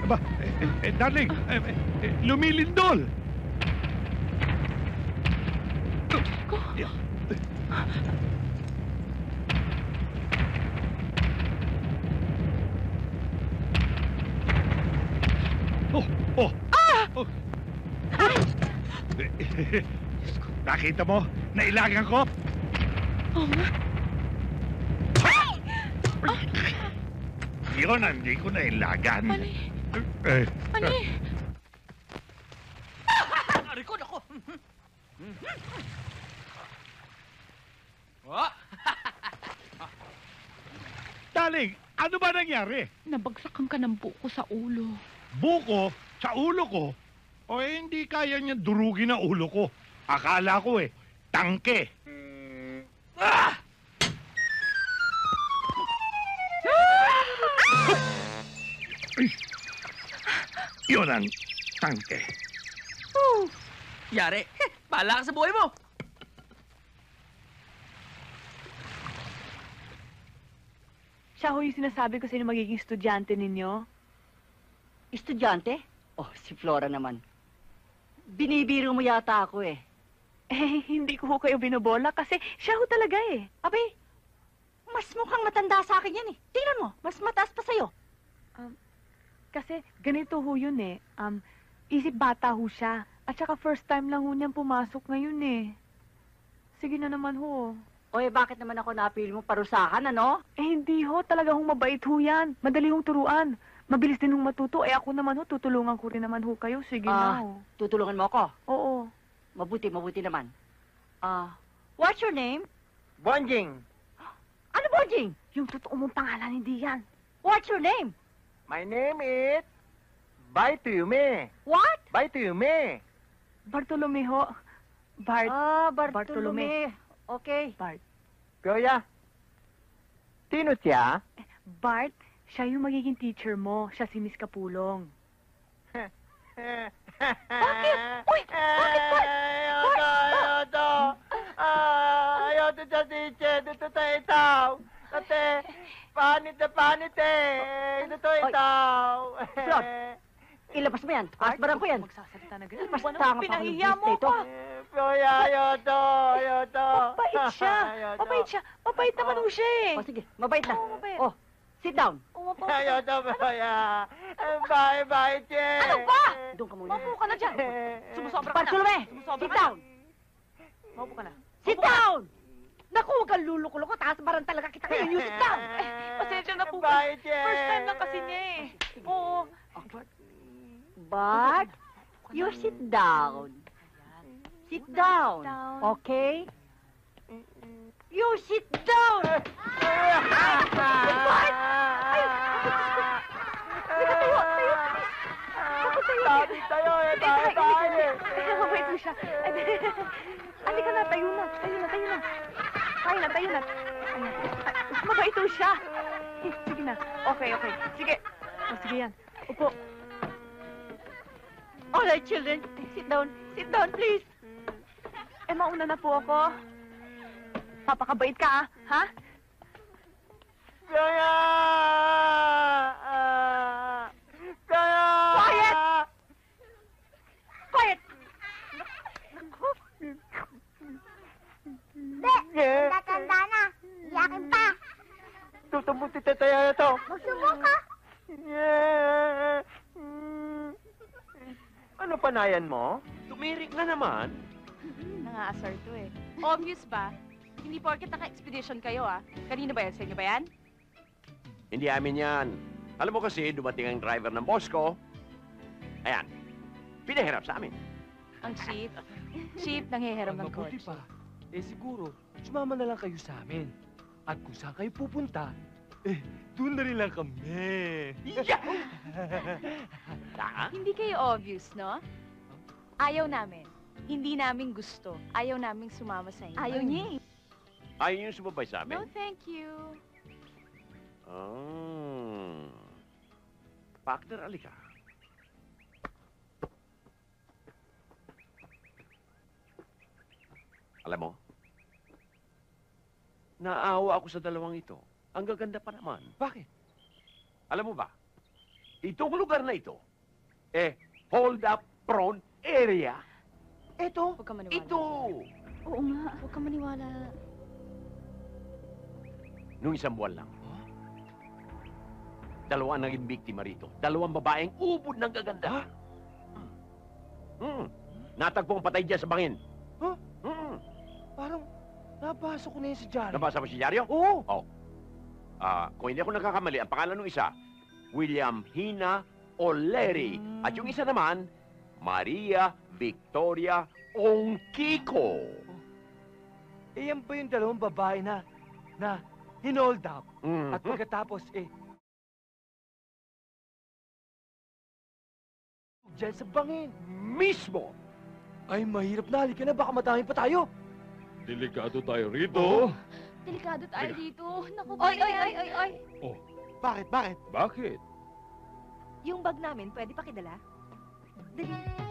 Aba, darling, lumilindol! Ko. Oh! Oh! Nakita mo? Nailagan ko? Oo nga. Yun, hindi ko nailagan. Mali. Mali. Arikod ako! Oh! Darling, ano ba nangyari? Nabagsakan ka ng buko sa ulo. Buko sa ulo ko? O hindi kaya niya durugin ang ulo ko. Akala ko tangke. Ah! Yun ang tangke. Yari, bahala ka sa buhay mo! Siya ho yung sinasabi ko sa inyo magiging estudyante ninyo. Estudyante? Oh, si Flora naman. Binibiro mo yata ako eh. Eh, hindi ko ho kayo binobola kasi siya ho talaga eh. Abay, mas mukhang matanda sa akin yan eh. Tingnan mo, mas mataas pa sa'yo. Kasi ganito ho yun eh. Isip bata ho siya. At saka first time lang ho niyang pumasok ngayon eh. Sige na naman ho. O bakit naman ako napili mo parusahan, ano? Eh, hindi ho. Talaga hong mabait ho yan. Madali hong turuan. Mabilis din hong matuto. Eh, ako naman ho, tutulungan ko rin naman ho kayo. Sige na ho. Tutulungan mo ako? Oo. Mabuti naman. What's your name? Bonjing, Ano, Bonjing? Yung totoo mong pangalan, hindi yan. What's your name? my name is Baitume. What? Baitume. Bartolome ho. Bart. Bartolome. Okay. Bart. Kuya, sino siya? Bart, siya yung magiging teacher mo. Siya si Miss Kapulong. Bakit? Uy, bakit, Bart? Ayoko! Ayoko sa teacher. Dito tayo itaw. Kasi, panit na panit eh. Dito Oy. itaw. Flor, ilabas mo yan. Kasbaran ko yan. Magsasalita na ganyan. Basta Ano, nga pa pinahiya mo dito. pa. Kuya, ayoko. Ayoko. Mabait siya. Ayoko. Mabait siya. Mabait naman ho siya eh. O sige, mabait na. Oo, mabait. Oh, sit down. Umapo. Ayoko, kuya. Bye-bye, che. Ano ba? Doon ka muna. Mapo ka na dyan. Sumusobra ka na. Bartolome, Sumusobra sit ka na. down. Mapo ka na. Sit down! Naku, huwag kang luluko-luko. Taas-baran talaga kita ngayon. You sit down. Pasensya na po. Bye, che. First time lang kasi niya eh. Oo. But, you sit down. Sit down. Down. Okay? You sit down! Sabi tayo eh, tayo. Mabait mo siya. Halika na, tayo na. Tayo na. Tayo na. Mabait mo siya. Sige na. Okay. Sige. Sige yan. Upo. All right, children. Sit down. Sit down, please. Eh, mauna na po ako. Papakabait ka, ha? Kaya! Kaya! Quiet! Quiet! Tatanda na. Iyakin pa. Tutumbuti tayo na to. Magsubok ka. Ano panayan mo? Tumirik na naman. Nangaasar to eh. Obvious ba? Hindi porket naka-expedition kayo ah. Kanino ba yan? Sa inyo ba yan? Hindi amin yan. Alam mo kasi, dumating ang driver ng boss ko. Ayan, pinahirap sa amin. Ang chief. Chief, nanghihiram ng Mabuti coach. pa. Eh siguro, sumama na lang kayo sa amin. At kung saan kayo pupunta, doon na rin lang kami. Hindi kayo obvious, no? Ayaw namin. Hindi namin gusto. Ayaw naming sumama sa inyo. Ayaw niya eh. Ayaw yung sumabay sa No, amin? thank you. Partner, alika. Alam mo, naawa ako sa dalawang ito. Ang gaganda pa naman. Bakit? Alam mo ba, itong lugar na ito, hold-up prone area. Ito, Huwag ka maniwala. ito. Oo nga. Huwag ka maniwala. Nung isang buwan lang, dalawa ang naging biktima rito. Dalawang babaeng ubod ng gaganda. Natagpo ang patay dyan sa bangin. Huh? Parang nabasa ko na yun sa diary. Nabasa mo si Diaryo? Oo. Kung hindi ako nagkakamali, ang pangalan ng isa, William Hina O'Leary. At yung isa naman, Maria Victoria Ongkiko. Eh, yan ba yung dalawang babae na hinold up? Mhm. At pagkatapos, diyan sa bangin. Mismo! Ay, mahirap na. Halika na, baka madami pa tayo. Delikado tayo rito. Oo. Delikado tayo dito. Naku, Oy, oy, oy, oy, oy. Bakit? Bakit? Yung bag namin, pwede pakidala? Dali.